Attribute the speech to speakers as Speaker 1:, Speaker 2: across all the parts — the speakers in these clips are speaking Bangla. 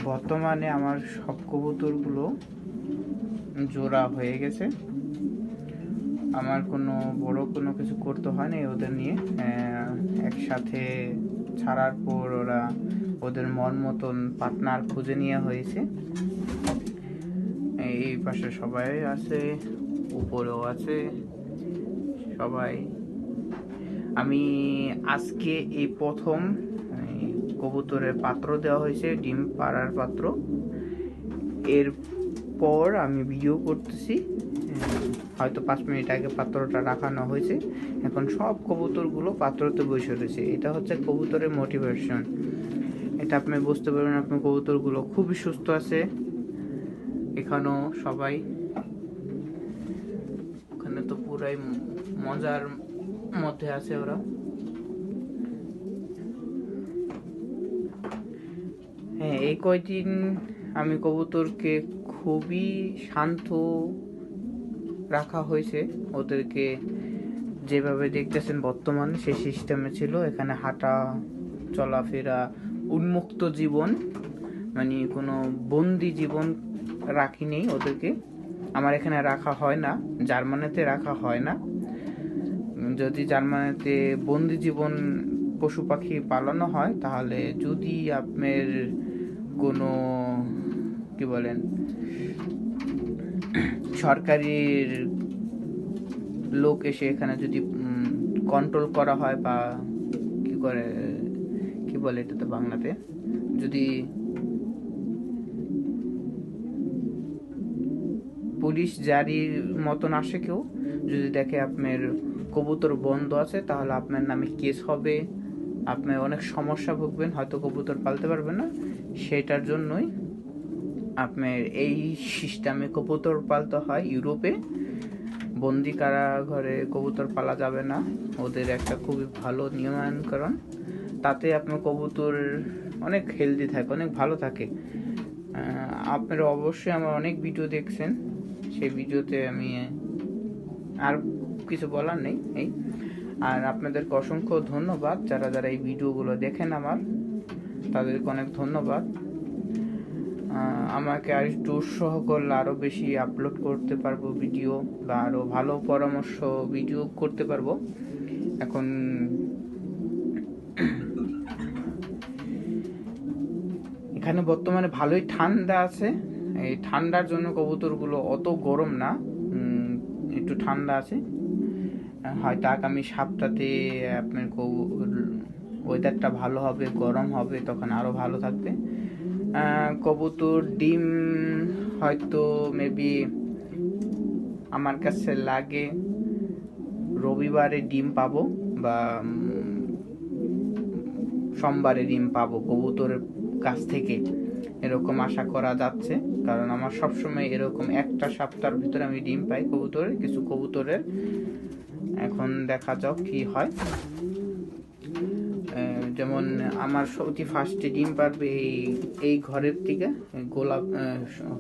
Speaker 1: বর্তমানে আমার সব কবুতরগুলো জোড়া হয়ে গেছে। আমার কোনো বড় কোনো কিছু করতে হয় না ওদের নিয়ে। একসাথে ছাড়ার পর ওরা ওদের মন মতন পার্টনার খুঁজে নেওয়া হয়েছে। এই পাশে সবাই আছে, উপরেও আছে সবাই। আমি আজকে এই প্রথম কবুতরের পাত্র দেওয়া হয়েছে, ডিম পাড়ার পাত্র। এরপর আমি ভিডিও করতেছি, হয়তো 5 মিনিট আগে পাত্রটা রাখানো হয়েছে। এখন সব কবুতরগুলো পাত্রতে বসে রয়েছে। এটা হচ্ছে কবুতরের মোটিভেশন। এটা আপনি বুঝতে পারবেন আপনার কবুতরগুলো খুবই সুস্থ আছে। এখানেও সবাই, ওখানে তো পুরাই মজার মধ্যে আছে ওরা। হ্যাঁ, এই কয়দিন আমি কবুতরকে খুবই শান্ত রাখা হয়েছে। ওদেরকে যেভাবে দেখতেছেন বর্তমানে সেই সিস্টেমে ছিল। এখানে হাঁটা চলাফেরা, উন্মুক্ত জীবন, মানে কোনো বন্দি জীবন রাখি নেই ওদেরকে। আমার এখানে রাখা হয় না, জার্মানিতে রাখা হয় না। যদি জার্মানিতে বন্দি জীবন পশু পাখি পালানো হয়, তাহলে যদি আপনার কোনো কি বলেন সরকারির লোক এসে এখানে যদি কন্ট্রোল করা হয়, বা কি বলে এটা তো বাংলাতে, যদি পুলিশ জারির মতন আসে কেউ, যদি দেখে আপনার কবুতর বন্ধ আছে, তাহলে আপনার নামে কেস হবে, আপনি অনেক সমস্যা ভুগবেন, হয়তো কবুতর পালতে পারবেন না। সেটার জন্যই আপনার এই সিস্টেমে কবুতর পালতে হয়। ইউরোপে বন্দি কারাগারে কবুতর পালা যাবে না, ওদের একটা খুবই ভালো নিয়মায়নকরণ। তাতে আপনার কবুতর অনেক হেলদি থাকে, অনেক ভালো থাকে। আপনারা অবশ্যই আমার অনেক ভিডিও দেখছেন, সেই ভিডিওতে আমি আর কিছু বলার নেই। এই আর আপনাদেরকে অসংখ্য ধন্যবাদ, যারা যারা এই ভিডিওগুলো দেখেন আমার, তাদেরকে অনেক ধন্যবাদ। আমাকে আর একটু উৎসাহ করলে আরও বেশি আপলোড করতে পারবো ভিডিও, বা আরও ভালো পরামর্শ ভিডিও করতে পারবো। এখন এখানে বর্তমানে ভালোই ঠান্ডা আছে। এই ঠান্ডার জন্য কবুতরগুলো অত গরম না, একটু ঠান্ডা আছে। হয়তো আগামী সপ্তাহে আপনার ওয়েদারটা ভালো হবে, গরম হবে, তখন আরও ভালো থাকবে। কবুতর ডিম হয়তো মেবি আমার কাছে লাগে রবিবারে ডিম পাবো, বা সোমবারে ডিম পাবো কবুতরের কাছ থেকে, এরকম আশা করা যাচ্ছে। কারণ আমার সবসময় এরকম একটা সপ্তাহের ভিতরে আমি ডিম পাই কবুতরের, কিছু কবুতরের। এখন দেখা যাক কি হয়। যেমন আমার অতি ফার্স্টে ডিম পারবে এই ঘরের থেকে, গোলাপ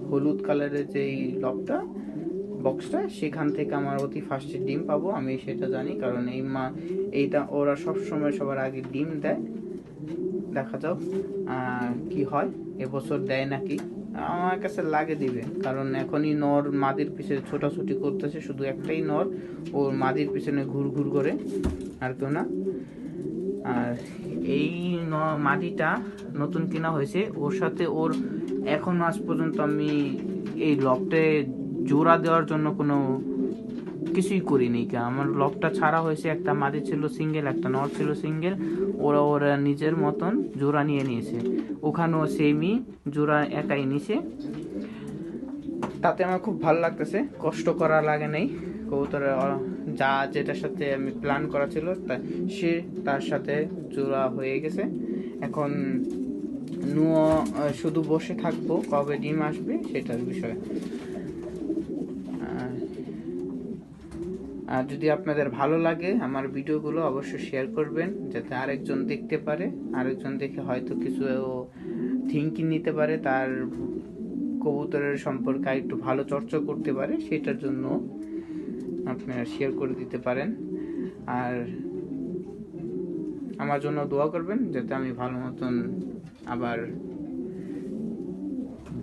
Speaker 1: হলুদ কালারের যে লবটা বক্সটা, সেখান থেকে আমার অতি ফার্স্টে ডিম পাবো, আমি সেটা জানি। কারণ এইটা ওরা সবসময় সবার আগে ডিম দেয়। দেখা যাক কি হয়, এবছর দেয় নাকি। আমার কাছে লাগে দিবে, কারণ এখনই নর মাদির পিছনে ছোটাছুটি করতেছে, শুধু একটাই নর ওর মাদির পিছনে ঘুরঘুর করে, আর কেউ না। আর এই মাদিটা নতুন কেনা হয়েছে, ওর সাথে ওর এখন আজ পর্যন্ত আমি এই লফটে জোড়া দেওয়ার জন্য কোনো কিছুই করিনি। আমার লফটা ছাড়া হয়েছে, একটা মাদি ছিল সিঙ্গেল, একটা নর ছিল সিঙ্গেল, ওরা নিজের মতন জোড়া নিয়ে নিয়েছে। ওখানেও সেমই জোড়া একাই নিছে। তাতে আমার খুব ভালো লাগতেছে, কষ্ট করা লাগে নাই। কবুতরের যা যেটার সাথে আমি প্ল্যান করা ছিল সে তার সাথে জোড়া হয়ে গেছে। এখন শুধু বসে থাকবো কবে ডিম আসবে সেটার বিষয়ে। আর যদি আপনাদের ভালো লাগে আমার ভিডিওগুলো, অবশ্যই শেয়ার করবেন, যাতে আরেকজন দেখতে পারে, আরেকজন দেখে হয়তো কিছু থিঙ্কিং নিতে পারে, তার কবুতরের সম্পর্কে একটু ভালো চর্চা করতে পারে। সেটার জন্য আপনারা শেয়ার করে দিতে পারেন। আর আমার জন্য দোয়া করবেন, যাতে আমি ভালো মতন আবার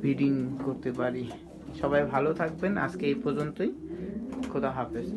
Speaker 1: ব্রিডিং করতে পারি। সবাই ভালো থাকবেন, আজকে এই পর্যন্তই। খোদা হাফেজ।